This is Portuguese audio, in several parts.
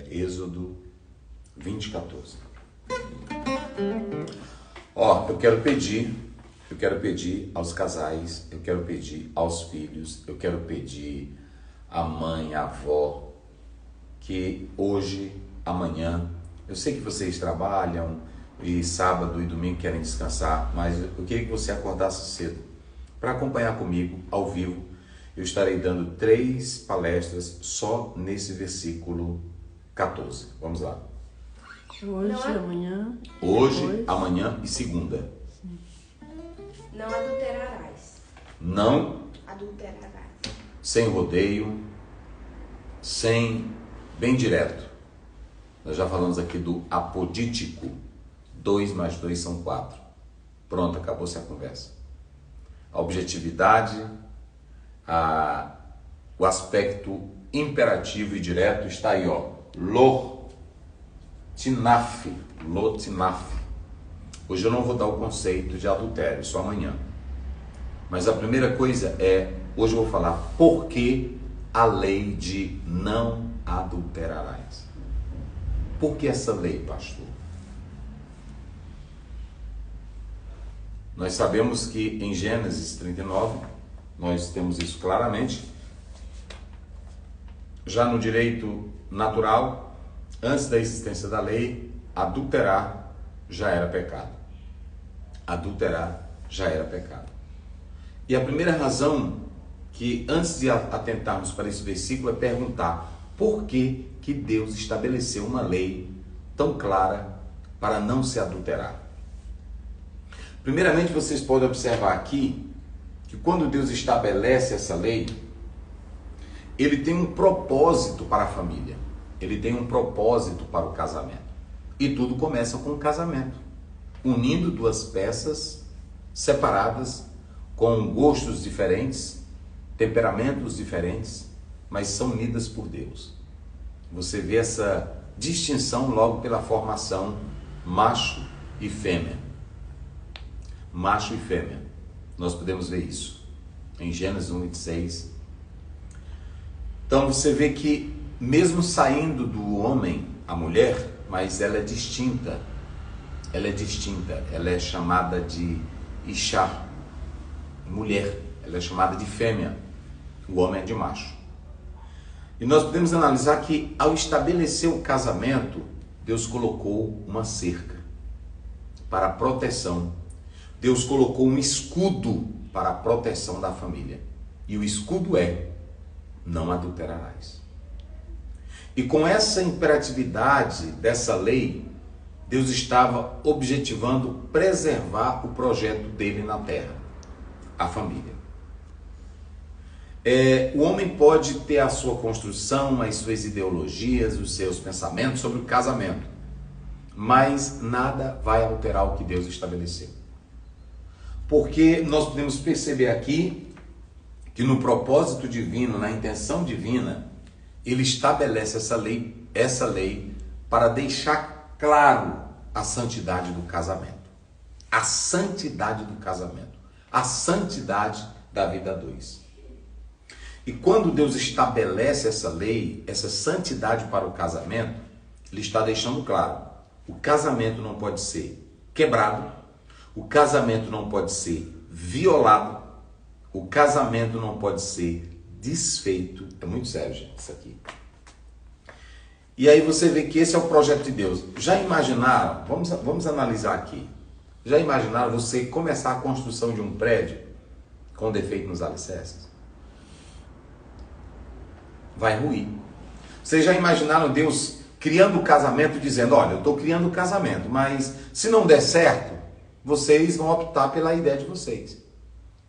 Êxodo 20:14. Ó, eu quero pedir aos casais, eu quero pedir aos filhos, eu quero pedir à mãe, à avó, que hoje, amanhã, eu sei que vocês trabalham e sábado e domingo querem descansar, mas eu queria que você acordasse cedo para acompanhar comigo ao vivo. Eu estarei dando 3 palestras só nesse versículo 14. Vamos lá. Hoje, amanhã. Hoje, depois. amanhã e segunda. Não adulterarás. Não Adulterarás. sem rodeio, bem direto. Nós já falamos aqui do apodítico. 2 mais 2 são 4. Pronto, acabou-se a conversa. A objetividade, o aspecto imperativo e direto está aí, ó. Lo-tinaf. Hoje eu não vou dar o conceito de adultério, só amanhã. Mas a primeira coisa hoje eu vou falar por que a lei de não adulterarás. Por que essa lei, pastor? Nós sabemos que em Gênesis 39, nós temos isso claramente. Já no direito natural, antes da existência da lei, adulterar já era pecado. Adulterar já era pecado. E a primeira razão que, antes de atentarmos para esse versículo, é perguntar por que Deus estabeleceu uma lei tão clara para não se adulterar. Primeiramente, vocês podem observar aqui que quando Deus estabelece essa lei, Ele tem um propósito para a família. Ele tem um propósito para o casamento. E tudo começa com o casamento. Unindo 2 peças separadas, com gostos diferentes, temperamentos diferentes, mas são unidas por Deus. Você vê essa distinção logo pela formação macho e fêmea. Macho e fêmea. Nós podemos ver isso em Gênesis 1:26. Então você vê que mesmo saindo do homem a mulher, mas ela é distinta. Ela é distinta. Ela é chamada de Isha, mulher. Ela é chamada de fêmea. O homem é de macho. E nós podemos analisar que ao estabelecer o casamento, Deus colocou uma cerca para a proteção. Deus colocou um escudo para a proteção da família. E o escudo é: não adulterarás. E com essa imperatividade dessa lei, Deus estava objetivando preservar o projeto dele na terra, a família. O homem pode ter a sua construção, as suas ideologias, os seus pensamentos sobre o casamento, mas nada vai alterar o que Deus estabeleceu. Porque nós podemos perceber aqui que no propósito divino, na intenção divina, Ele estabelece essa lei para deixar claro a santidade do casamento. A santidade do casamento. A santidade da vida a 2. E quando Deus estabelece essa lei, essa santidade para o casamento, Ele está deixando claro: o casamento não pode ser quebrado, o casamento não pode ser violado, o casamento não pode ser desfeito. É muito sério, gente, isso aqui. E aí você vê que esse é o projeto de Deus. Já imaginaram, vamos analisar aqui, já imaginaram você começar a construção de um prédio com defeito nos alicerces? Vai ruir. Vocês já imaginaram Deus criando o casamento, dizendo: olha, eu estou criando o casamento, mas se não der certo, vocês vão optar pela ideia de vocês.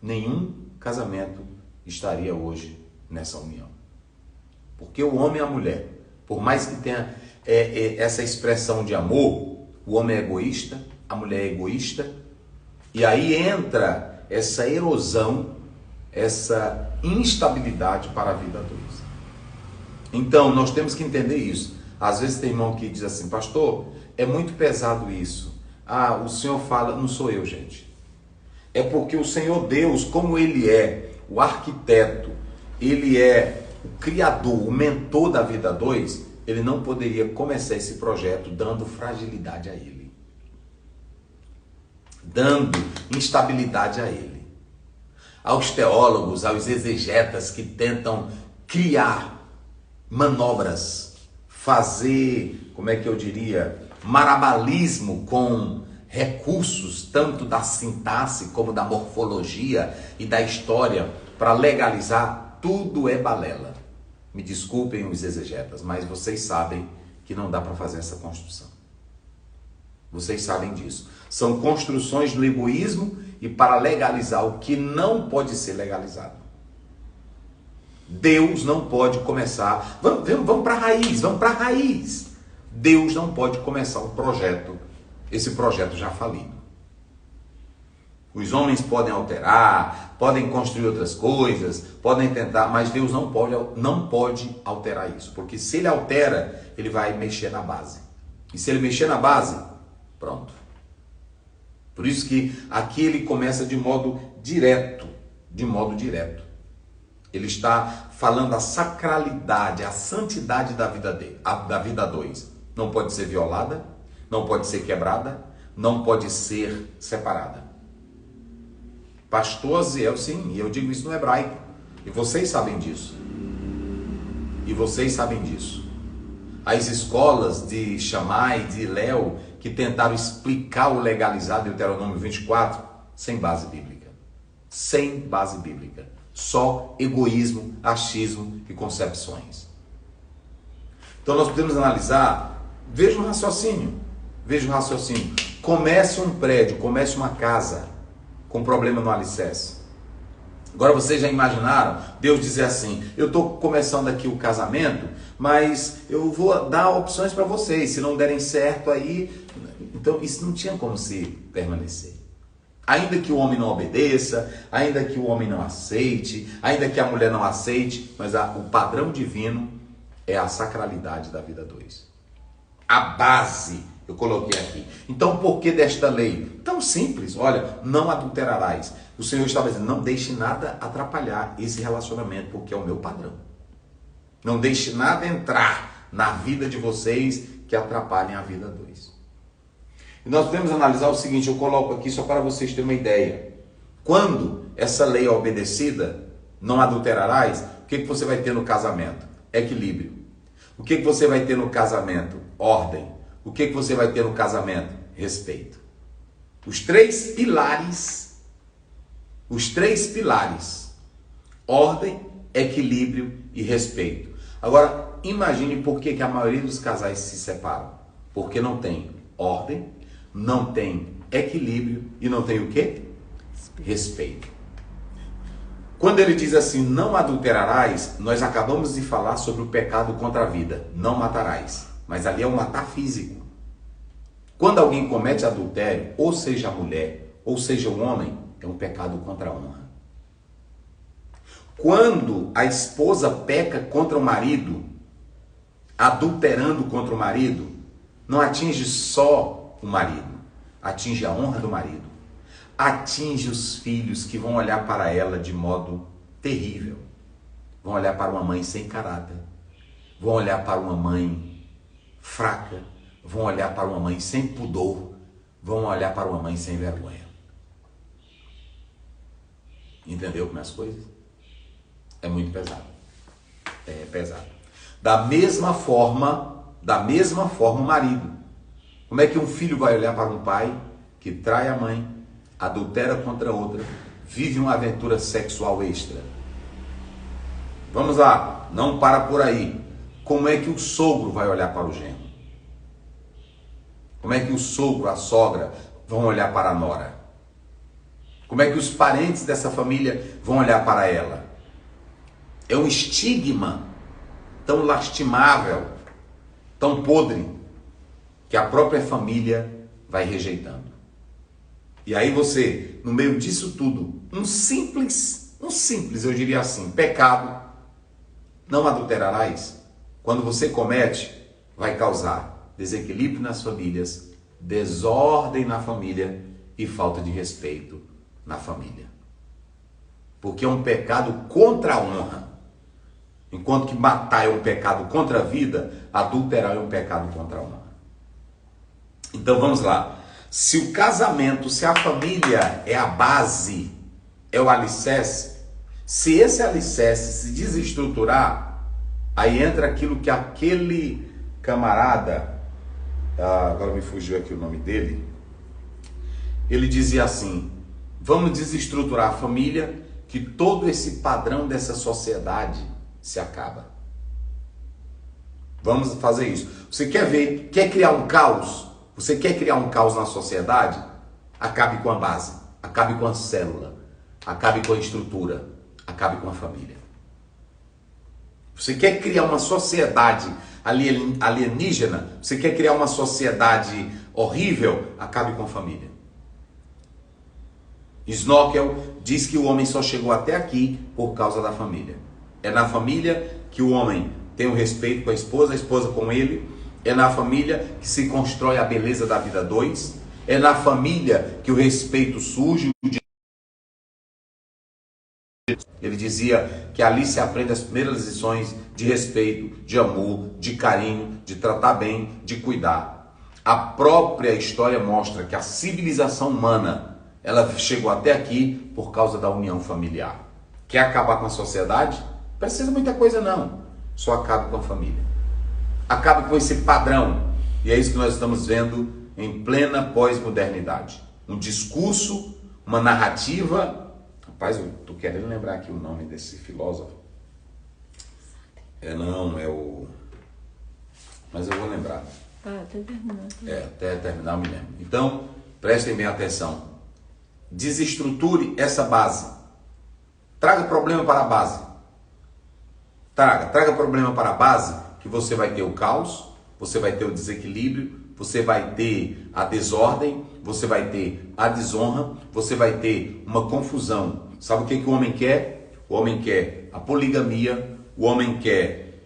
Nenhum casamento estaria hoje nessa união. Porque o homem e a mulher, por mais que tenha essa expressão de amor, o homem é egoísta, a mulher é egoísta, e aí entra essa erosão, essa instabilidade para a vida a 2. Então, nós temos que entender isso. Às vezes tem irmão que diz assim: pastor, é muito pesado isso. Ah, o senhor fala. Não sou eu, gente. É porque o Senhor Deus, como Ele é o arquiteto, Ele é o criador, o mentor da vida a 2, ele não poderia começar esse projeto dando fragilidade a ele, dando instabilidade a ele. Aos teólogos, aos exegetas que tentam criar manobras, fazer, como é que eu diria, marabalismo com recursos tanto da sintaxe como da morfologia e da história para legalizar, tudo é balela. Me desculpem os exegetas, mas vocês sabem que não dá para fazer essa construção. Vocês sabem disso. São construções do egoísmo e para legalizar o que não pode ser legalizado. Deus não pode começar... Vamos para a raiz, vamos para a raiz. Deus não pode começar um projeto, esse projeto já falido. Os homens podem alterar, podem construir outras coisas, podem tentar, mas Deus não pode alterar isso. Porque se ele altera, ele vai mexer na base. E se ele mexer na base, pronto. Por isso que aqui ele começa de modo direto. Ele está falando a sacralidade, a santidade da vida dele, da vida a dois. Não pode ser violada, não pode ser quebrada, não pode ser separada. Pastor Aziel, sim, e eu digo isso no hebraico. E vocês sabem disso. As escolas de Shammai, de Léo, que tentaram explicar o legalizado em Deuteronômio 24, sem base bíblica. Sem base bíblica. Só egoísmo, achismo e concepções. Então nós podemos analisar, veja o raciocínio. Comece um prédio, comece uma casa com problema no alicerce. Agora vocês já imaginaram Deus dizer assim, eu estou começando aqui o casamento, mas eu vou dar opções para vocês, se não derem certo aí, então isso não tinha como se permanecer. Ainda que o homem não obedeça, ainda que o homem não aceite, ainda que a mulher não aceite, mas o padrão divino é a sacralidade da vida a dois. A base, eu coloquei aqui. Então, por que desta lei? Tão simples, olha, não adulterarás. O Senhor estava dizendo, não deixe nada atrapalhar esse relacionamento, porque é o meu padrão. Não deixe nada entrar na vida de vocês que atrapalhem a vida a dois. E nós podemos analisar o seguinte, eu coloco aqui só para vocês terem uma ideia. Quando essa lei é obedecida, não adulterarás, o que você vai ter no casamento? Equilíbrio. O que você vai ter no casamento? Ordem. O que você vai ter no casamento? Respeito. Os três pilares, ordem, equilíbrio e respeito. Agora, imagine por que a maioria dos casais se separam. Porque não tem ordem, não tem equilíbrio e não tem o quê? Respeito. Quando ele diz assim, não adulterarás, nós acabamos de falar sobre o pecado contra a vida, não matarás. Mas ali é um matar físico. Quando alguém comete adultério, ou seja a mulher, ou seja o homem, é um pecado contra a honra. Quando a esposa peca contra o marido, adulterando contra o marido, não atinge só o marido, atinge a honra do marido, atinge os filhos que vão olhar para ela de modo terrível, vão olhar para uma mãe sem caráter, vão olhar para uma mãe fraca, vão olhar para uma mãe sem pudor, vão olhar para uma mãe sem vergonha. Entendeu como é as coisas? É muito pesado. É pesado. Da mesma forma o marido. Como é que um filho vai olhar para um pai que trai a mãe, adultera contra outra, vive uma aventura sexual extra? Vamos lá, não para por aí. Como é que o sogro vai olhar para o genro? Como é que o sogro, a sogra vão olhar para a nora? Como é que os parentes dessa família vão olhar para ela? É um estigma tão lastimável, tão podre, que a própria família vai rejeitando. E aí você, no meio disso tudo, um simples, eu diria assim, pecado, não adulterarás, quando você comete, vai causar desequilíbrio nas famílias, desordem na família e falta de respeito na família. Porque é um pecado contra a honra. Enquanto que matar é um pecado contra a vida, adulterar é um pecado contra a honra. Então vamos lá. Se o casamento, se a família é a base, é o alicerce, se esse alicerce se desestruturar, aí entra aquilo que aquele camarada, agora me fugiu aqui o nome dele, ele dizia assim: vamos desestruturar a família, que todo esse padrão dessa sociedade se acaba. Vamos fazer isso. Você quer ver, quer criar um caos? Você quer criar um caos na sociedade? Acabe com a base, acabe com a célula, acabe com a estrutura, acabe com a família. Você quer criar uma sociedade alienígena? Você quer criar uma sociedade horrível? Acabe com a família. Snockel diz que o homem só chegou até aqui por causa da família. É na família que o homem tem o respeito com a esposa com ele. É na família que se constrói a beleza da vida dois. É na família que o respeito surge. Ele dizia que ali se aprende as primeiras lições de respeito, de amor, de carinho, de tratar bem, de cuidar. A própria história mostra que a civilização humana, ela chegou até aqui por causa da união familiar. Quer acabar com a sociedade? Precisa muita coisa não. Só acabe com a família. Acabe com esse padrão. E é isso que nós estamos vendo em plena pós-modernidade. Um discurso, uma narrativa. Rapaz, eu estou querendo lembrar aqui o nome desse filósofo. Mas eu vou lembrar. Até terminar. Até terminar eu me lembro. Então, prestem bem atenção. Desestruture essa base. Traga problema para a base. Traga problema para a base, que você vai ter o caos, você vai ter o desequilíbrio, você vai ter a desordem, você vai ter a desonra, você vai ter uma confusão. Sabe o que o homem quer? O homem quer a poligamia, o homem quer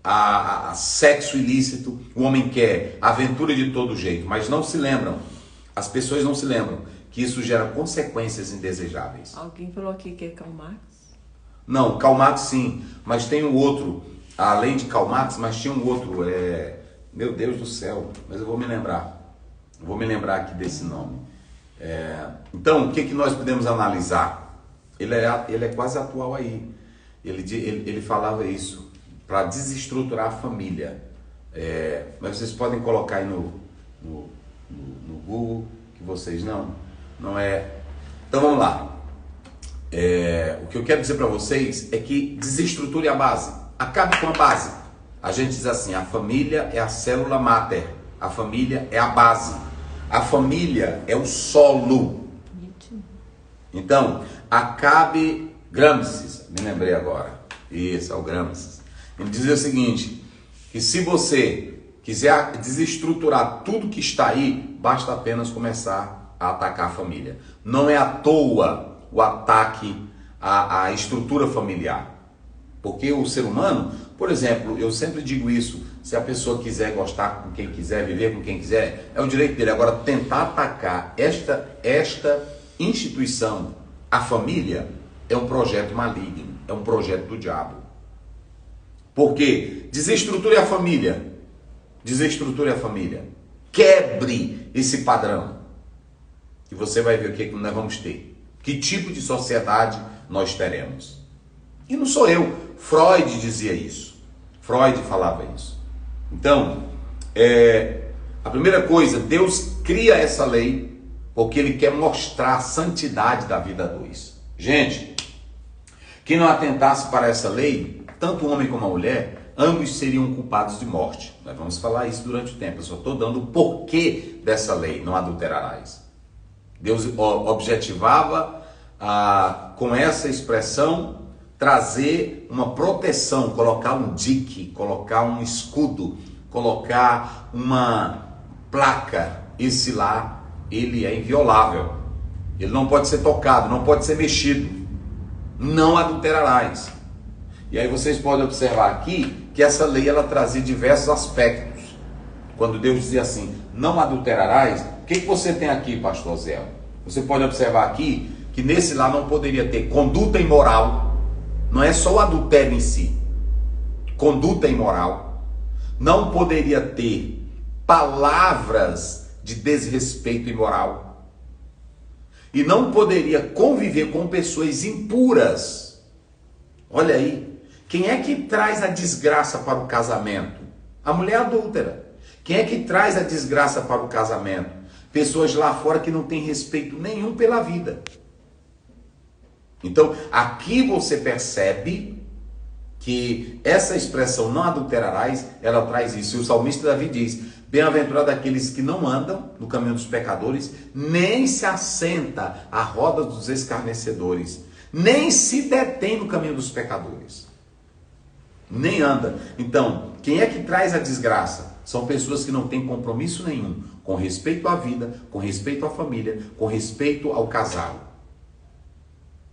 a sexo ilícito, o homem quer a aventura de todo jeito, mas não se lembram, as pessoas não se lembram que isso gera consequências indesejáveis. Alguém falou aqui que é Karl Marx? Não, Karl Marx sim, mas tem um outro, além de Karl Marx, mas tinha um outro, meu Deus do céu, mas eu vou me lembrar aqui desse nome. Então, o que nós podemos analisar? Ele é quase atual aí, ele falava isso, para desestruturar a família, mas vocês podem colocar aí no Google, que vocês não é. Então vamos lá. O que eu quero dizer para vocês é que desestruture a base, acabe com a base. A gente diz assim, a família é a célula máter, a família é a base, a família é o solo. Então, acabe Gramsci, me lembrei agora, isso é o Gramsci. Ele dizia o seguinte, que se você quiser desestruturar tudo que está aí, basta apenas começar a atacar a família. Não é à toa o ataque à estrutura familiar. Porque o ser humano, por exemplo, eu sempre digo isso, se a pessoa quiser gostar com quem quiser, viver com quem quiser, é o direito dele. Agora, tentar atacar esta instituição, a família, é um projeto maligno, é um projeto do diabo. Porque desestruture a família, quebre esse padrão, e você vai ver o que nós vamos ter. Que tipo de sociedade nós teremos? E não sou eu. Freud dizia isso. Freud falava isso. Então, a primeira coisa, Deus cria essa lei porque Ele quer mostrar a santidade da vida a dois. Gente, quem não atentasse para essa lei, tanto o homem como a mulher, ambos seriam culpados de morte. Nós vamos falar isso durante o tempo. Eu só estou dando o porquê dessa lei, não adulterarás. Deus objetivava, com essa expressão, trazer uma proteção, colocar um dique, colocar um escudo, colocar uma placa. Esse lá, ele é inviolável. Ele não pode ser tocado, não pode ser mexido. Não adulterarás. E aí vocês podem observar aqui que essa lei ela trazia diversos aspectos. Quando Deus dizia assim, não adulterarás, o que você tem aqui, pastor Zé? Você pode observar aqui que nesse lá não poderia ter conduta imoral. Não é só o adultério em si. Conduta imoral. não poderia ter palavras de desrespeito imoral e não poderia conviver com pessoas impuras. Olha aí, quem é que traz a desgraça para o casamento? A mulher adúltera. Quem é que traz a desgraça para o casamento? Pessoas lá fora que não têm respeito nenhum pela vida. Então, aqui você percebe que essa expressão não adulterarás, ela traz isso. E o salmista Davi diz: bem-aventurado aqueles que não andam no caminho dos pecadores, nem se assenta à roda dos escarnecedores, nem se detém no caminho dos pecadores. Nem anda. Então, quem é que traz a desgraça? São pessoas que não têm compromisso nenhum com respeito à vida, com respeito à família, com respeito ao casal.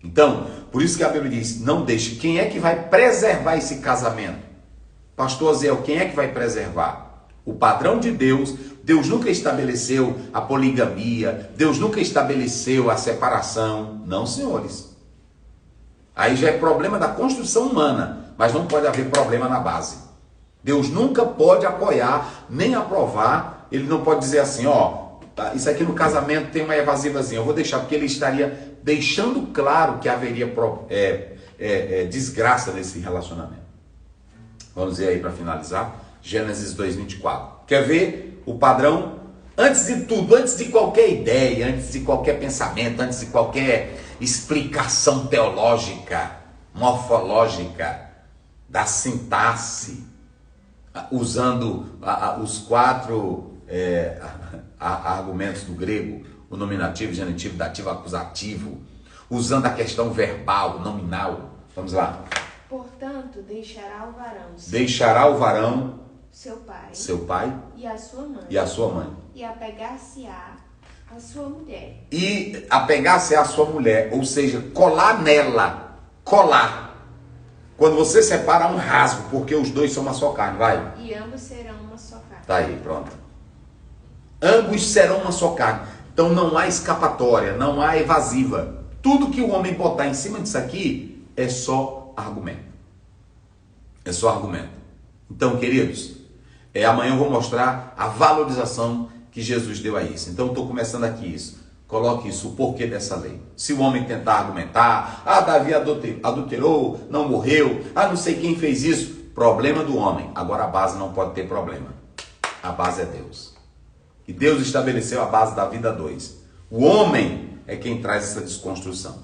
Então, por isso que a Bíblia diz: não deixe. Quem é que vai preservar esse casamento? Pastor Zé, quem é que vai preservar? O padrão de Deus. Deus nunca estabeleceu a poligamia, Deus nunca estabeleceu a separação. Não, senhores. Aí já é problema da construção humana, mas não pode haver problema na base. Deus nunca pode apoiar, nem aprovar. Ele não pode dizer assim: ó, tá, isso aqui no casamento tem uma evasivazinha, eu vou deixar, porque ele estaria deixando claro que haveria desgraça nesse relacionamento. Vamos ver aí para finalizar, Gênesis 2:24. Quer ver o padrão? Antes de tudo, antes de qualquer ideia, antes de qualquer pensamento, antes de qualquer explicação teológica, morfológica, da sintaxe, usando os 4 argumentos do grego, o nominativo, genitivo, dativo, acusativo, usando a questão verbal, nominal. Vamos lá. Portanto, deixará o varão seu pai e a sua mãe, e apegar-se-á à sua mulher. E apegar-se à sua mulher, ou seja, colar nela, colar. Quando você separa, um rasgo, porque os dois são uma só carne, vai. E ambos serão uma só carne. Tá aí, pronto. Ambos serão uma só carne. Então não há escapatória, não há evasiva. Tudo que o homem botar em cima disso aqui é só argumento. É só argumento. Então, queridos, amanhã eu vou mostrar a valorização que Jesus deu a isso. Então, eu estou começando aqui isso. Coloque isso, o porquê dessa lei. Se o homem tentar argumentar: Davi adulterou, não morreu, não sei quem fez isso. Problema do homem. Agora a base não pode ter problema. A base é Deus. E Deus estabeleceu a base da vida 2. O homem é quem traz essa desconstrução.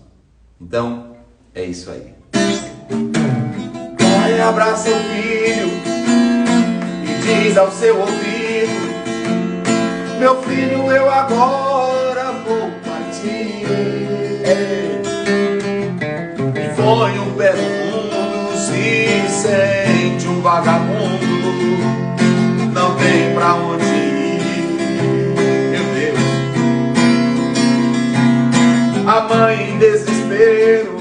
Então, é isso aí. Pai abraça o filho e diz ao seu ouvido: meu filho, eu agora vou partir. E foi um pé no mundo, se sente um vagabundo, não tem pra onde ir. A mãe em desespero,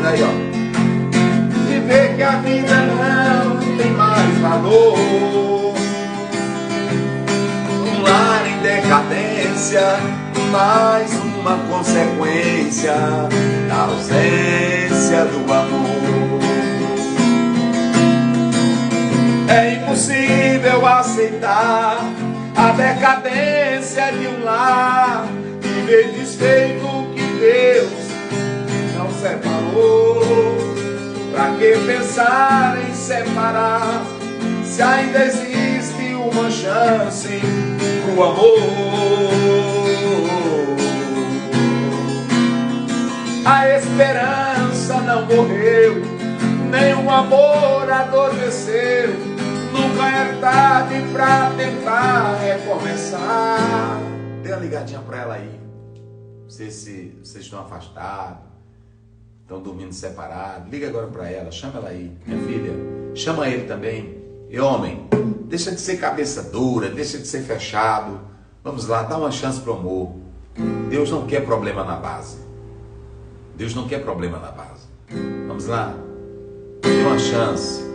aí ó, de ver que a vida não tem mais valor. Um lar em decadência, mais uma consequência da ausência do amor. É impossível aceitar a decadência de um lar, viver desfeito que Deus não separou. Pra que pensar em separar, se ainda existe uma chance pro amor? A esperança não morreu, nem o amor adormeceu. Nunca é tarde pra tentar recomeçar. Dê uma ligadinha pra ela aí. Vocês estão afastados, estão dormindo separados. Liga agora pra ela, chama ela aí. Minha filha, chama ele também. E homem, deixa de ser cabeça dura, deixa de ser fechado. Vamos lá, dá uma chance pro amor. Deus não quer problema na base. Deus não quer problema na base. Vamos lá, dê uma chance.